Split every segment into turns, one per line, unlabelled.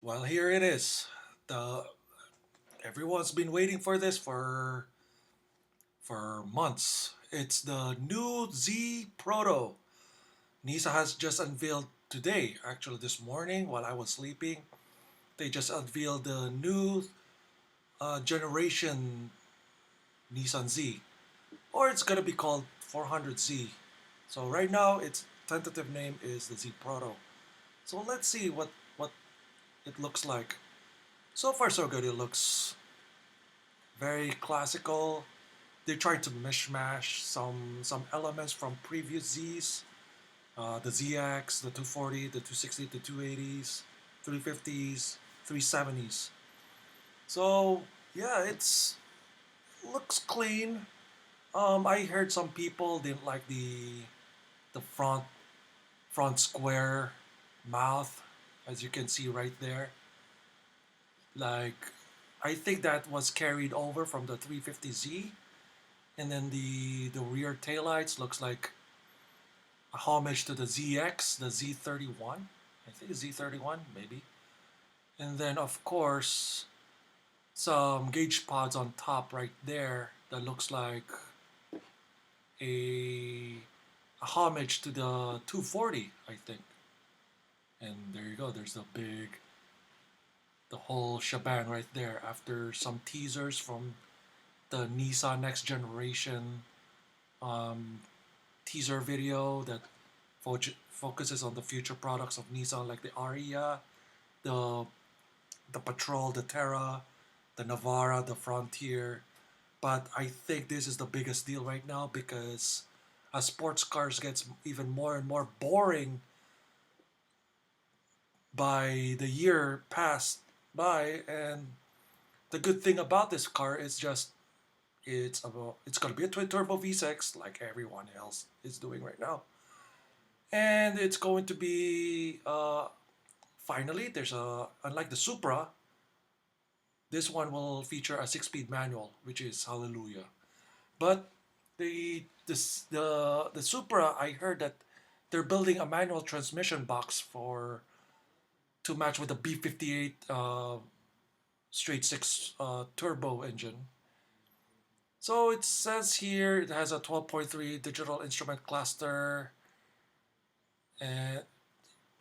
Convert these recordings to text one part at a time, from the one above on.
Well, here it is. The Everyone's been waiting for this for months. It's the new Z Proto. Nissan has just unveiled today, actually this morning while I was sleeping. They just unveiled the new generation Nissan Z, or it's gonna be called 400Z. So right now, its tentative name is the Z Proto. So let's see what it looks like. So far, so good. It looks very classical. They tried to mishmash some elements from previous Zs, the ZX, the 240, the 260, the 280s, 350s, 370s. So yeah, it's looks clean. I heard some people didn't like the front square mouth, as you can see right there. Like, I think that was carried over from the 350Z, and then the rear taillights looks like a homage to the ZX, the Z31. I think Z31 maybe. And then of course some gauge pods on top right there that looks like a, a homage to the 240, I think. And there you go. There's the whole shebang right there. After some teasers from the Nissan next generation um, teaser video that focuses on the future products of Nissan, like the Aria, the the Patrol, the Terra, the Navara, the Frontier. But I think this is the biggest deal right now because as sports cars gets even more and more boring by the year passed by, and the good thing about this car is just it's gonna be a twin turbo V6 like everyone else is doing right now, and it's going to be finally there's a unlike the Supra, this one will feature a six-speed manual, which is hallelujah. But the Supra, I heard that they're building a manual transmission box for to match with the B58 straight six turbo engine. So it says here it has a 12.3 digital instrument cluster, and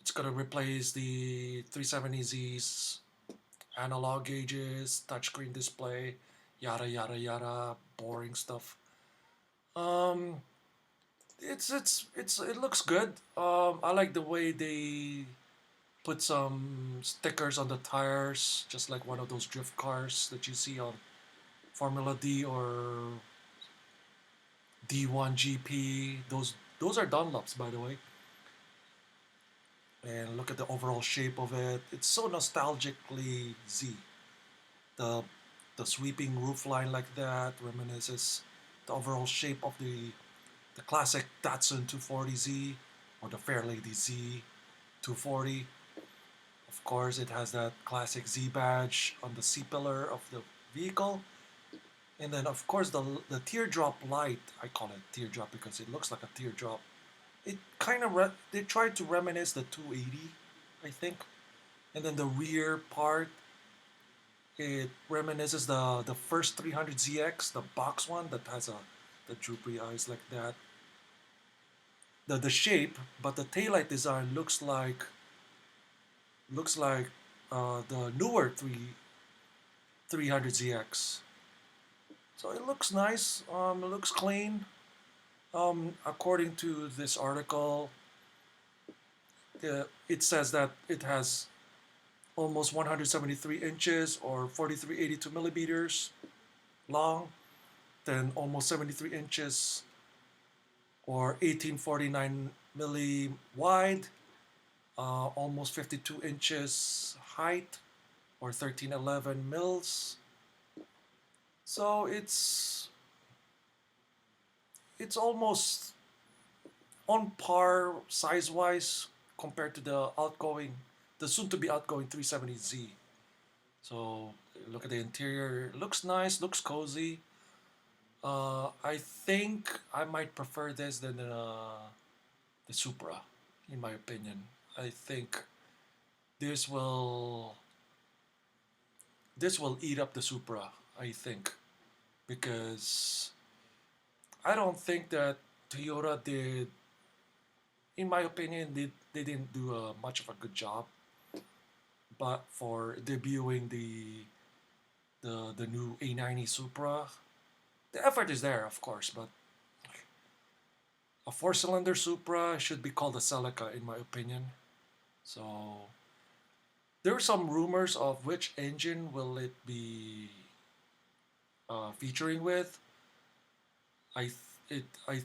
it's gonna replace the 370Z's analog gauges, touchscreen display, yada yada yada, boring stuff. Um, it looks good. I like the way they put some stickers on the tires, just like one of those drift cars that you see on Formula D or D1 GP. Those are Dunlops, by the way. And look at the overall shape of it. It's so nostalgically Z. The the sweeping roofline like that reminisces the overall shape of the classic Datsun 240Z or the Fairlady Z 240. Of course, it has that classic Z badge on the C pillar of the vehicle. And then, of course, the teardrop light, I call it teardrop because it looks like a teardrop. It kind of, they tried to reminisce the 280, I think. And then the rear part, it reminisces the first 300ZX, the box one that has the droopy eyes like that. The shape, but the taillight design looks like the newer 300ZX. So it looks nice. It looks clean. According to this article, it says that it has almost 173 inches or 4382 millimeters long, then almost 73 inches or 1849 milli wide, almost 52 inches height or 1311 mils. So it's almost on par size wise compared to the soon to be outgoing 370Z. So look at the interior. It looks nice, looks cozy. I think I might prefer this than the Supra, in my opinion. I think this will. this will eat up the Supra, I think, because I don't think that Toyota did, in my opinion, they didn't do much of a good job, but for debuting the new A90 Supra, the effort is there, of course, but a four-cylinder Supra should be called a Celica, in my opinion. So there are some rumors of which engine will it be featuring with. I th- I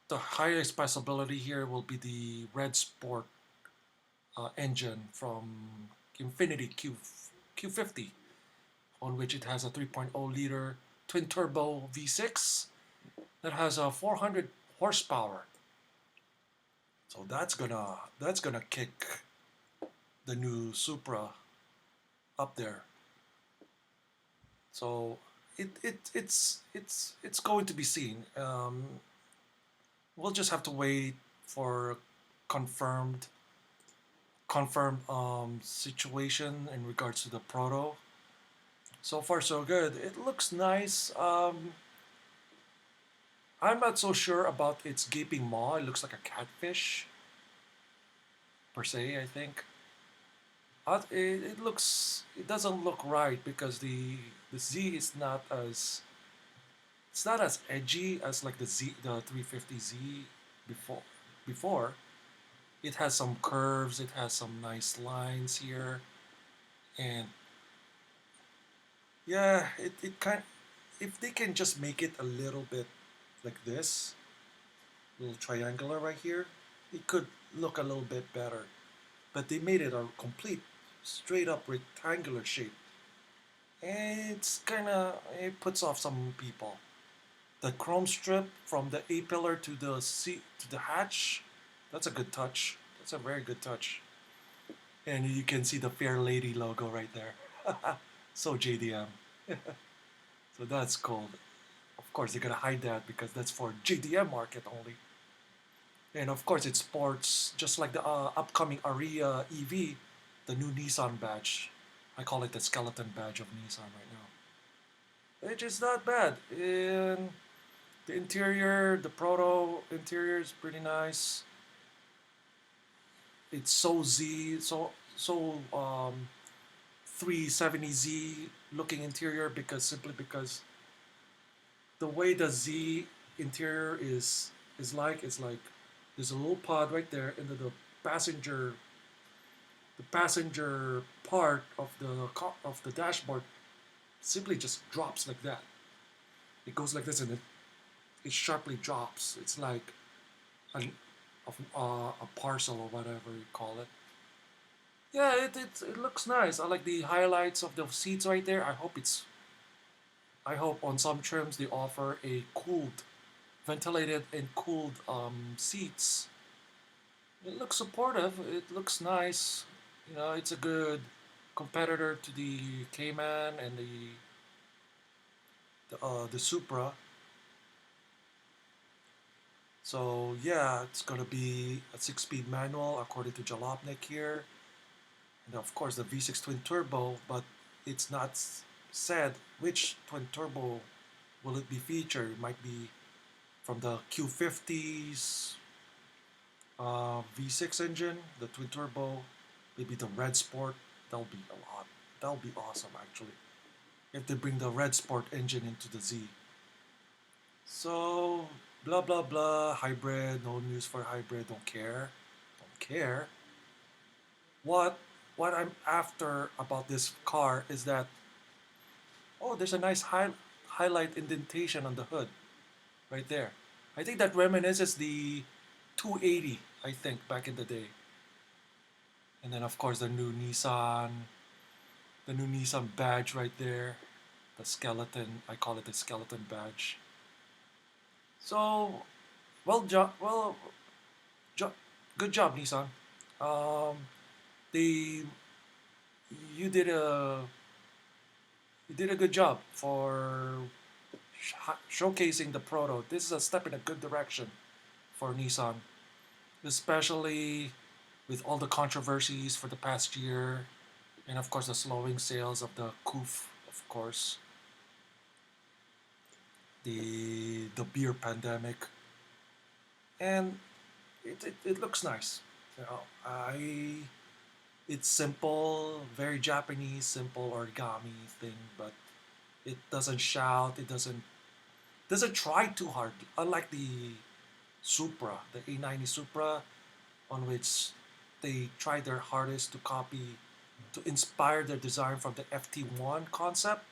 the highest possibility here will be the Red Sport engine from Infinity Q50, on which it has a 3.0 liter twin turbo V6 that has a 400 horsepower. So that's gonna kick the new Supra up there. So it's going to be seen. We'll just have to wait for confirmed confirmed situation in regards to the proto. So far, so good. It looks nice. I'm not so sure about its gaping maw. It looks like a catfish, per se, I think. It looks. It doesn't look right because the Z is not as. It's not as edgy as like the 350Z before. Before it has some curves. It has some nice lines here, and yeah, it kind. If they can just make it a little bit like this, little triangular right here, it could look a little bit better. But they made it a complete, straight up rectangular shape. And it's kinda, it puts off some people. The chrome strip from the A pillar to the seat to the hatch, that's a good touch. That's a very good touch. And you can see the Fairlady logo right there. So JDM. So that's cool. Of course, they're gonna hide that because that's for JDM market only. And of course, it sports just like the upcoming Aria EV, the new Nissan badge. I call it the skeleton badge of Nissan right now. Which is not bad. And the interior, the proto interior is pretty nice. It's so Z, so 370Z looking interior because simply because the way the Z interior is like it's like there's a little pod right there, and passenger the passenger part of the dashboard simply just drops like that. It goes like this, and it sharply drops. It's like a, a parcel or whatever you call it. Yeah, it looks nice. I like the highlights of the seats right there. I hope on some trims they offer a cooled, ventilated and cooled seats. It looks supportive. It looks nice. You know, it's a good competitor to the Cayman and the Supra. So yeah, it's gonna be a six-speed manual according to Jalopnik here, and of course the V6 twin turbo. But it's not said which twin turbo will it be featured. It might be from the Q50's V6 engine, the twin turbo, maybe the Red Sport. That'll be a lot. That'll be awesome actually if they bring the Red Sport engine into the Z. So blah blah blah. Hybrid. No news for hybrid. Don't care. Don't care. What what I'm after about this car is that there's a nice highlight indentation on the hood right there. I think that reminisces the 280. I think back in the day. And then of course the new Nissan badge right there, the skeleton. I call it the skeleton badge. So well, jo- good job, Nissan. Um, they you did a you did a good job for showcasing the proto. This is a step in a good direction for Nissan, especially with all the controversies for the past year And of course, the slowing sales of the Koof, of course, the beer pandemic, and it looks nice. You know, it's simple, very Japanese, simple origami thing, but it doesn't shout. It doesn't try too hard. Unlike the Supra, the A90 Supra, on which they tried their hardest to copy, to inspire their design from the FT1 concept.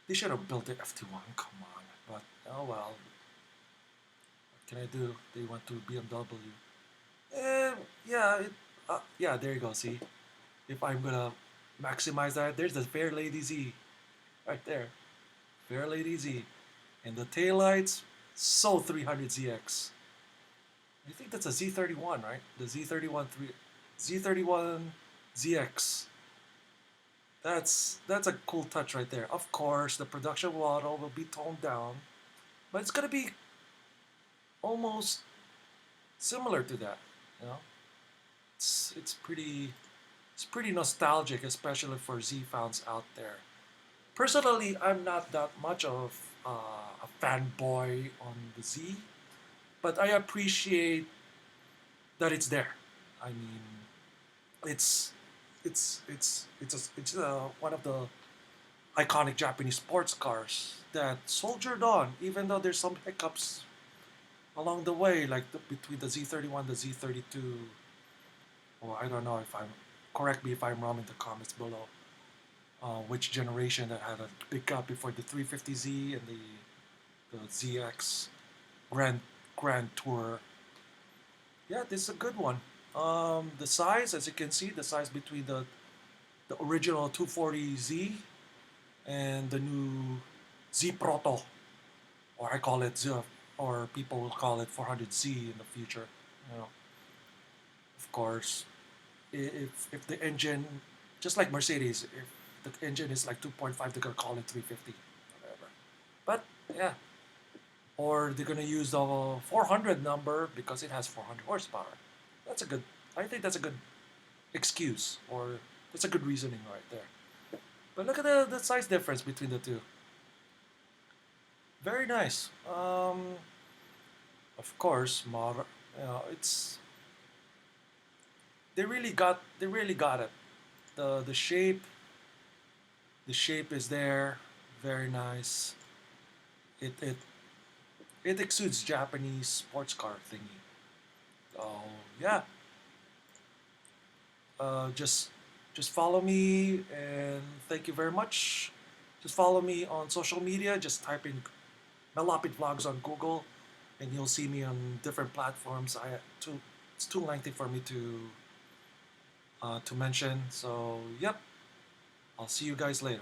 They should have built the FT1. Come on, but oh well. What can I do? They went to BMW. And yeah, yeah. There you go. See, if I'm gonna maximize that, there's the Fairlady Z right there. Fairlady Z, and the taillights, so 300ZX. I think that's a Z31, right? The Z31 ZX. That's a cool touch right there. Of course, the production model will be toned down, but it's gonna be almost similar to that. You know, it's pretty nostalgic, especially for Z fans out there. Personally, I'm not that much of a fanboy on the Z, but I appreciate that it's there. I mean, it's one of the iconic Japanese sports cars that soldiered on, even though there's some hiccups along the way, like between the Z31, the Z32, or I don't know if I'm correct me if I'm wrong in the comments below. Which generation that had a big gap before the 350Z and the ZX Grand Grand Tour. Yeah, this is a good one. The size, as you can see, the size between the original 240Z and the new Z Proto, or I call it Z, or people will call it 400Z in the future. You know, of course, if the engine, just like Mercedes, if the engine is like 2.5, they're gonna call it 350, whatever. But yeah, or they're gonna use the 400 number because it has 400 horsepower. That's a good. I think that's a good excuse, or that's a good reasoning right there. But look at the size difference between the two. Very nice. Of course, it's they really got it. The shape, the shape is there. Very nice. It it exudes Japanese sports car thingy. Oh yeah, just follow me, and thank you very much. Just follow me on social media. Just type in Lapid Vlogs on Google, and you'll see me on different platforms. It's too lengthy for me to mention. So yep, I'll see you guys later.